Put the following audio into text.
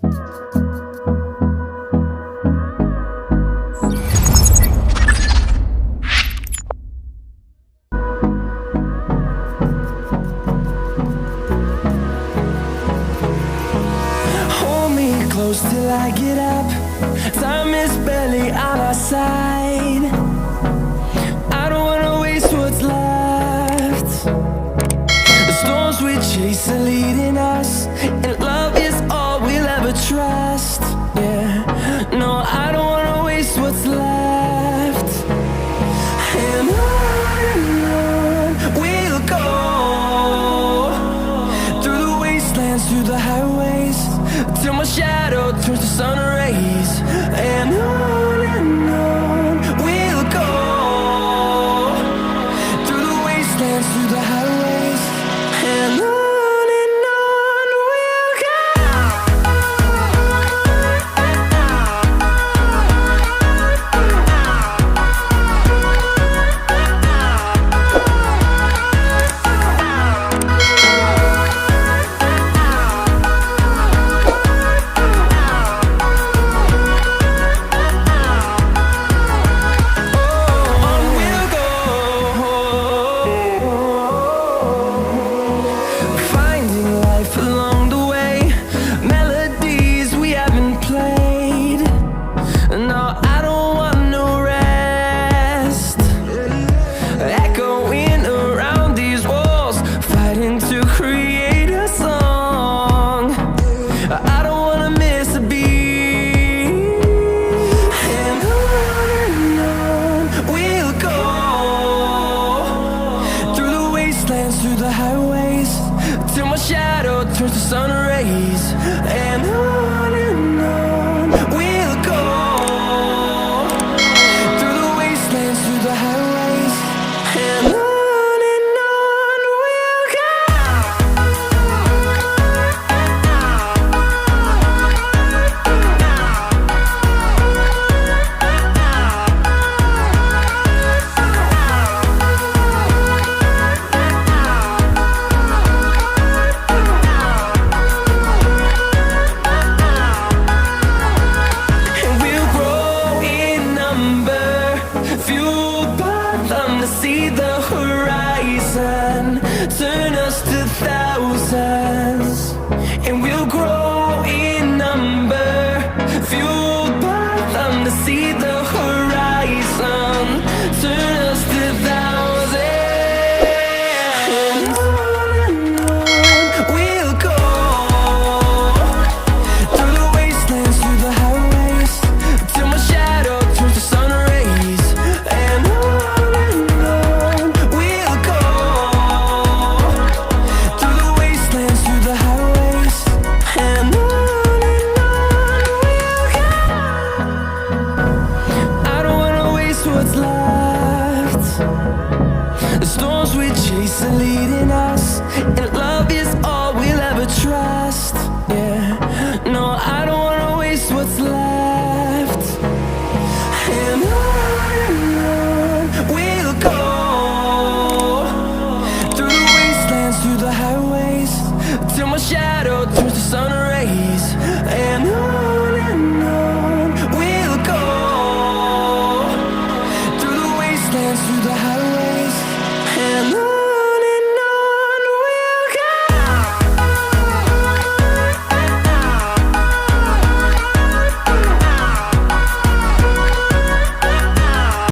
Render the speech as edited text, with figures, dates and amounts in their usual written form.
Hold me close till I get up. Time is barely on our side. I don't wanna waste what's left. The storms we chase are leading us, and love is all we'll ever trust. Yeah, no, I don't wanna waste what's left. And on we'll go, through the wastelands, through the highways, till my shadow turns to sun rays. And on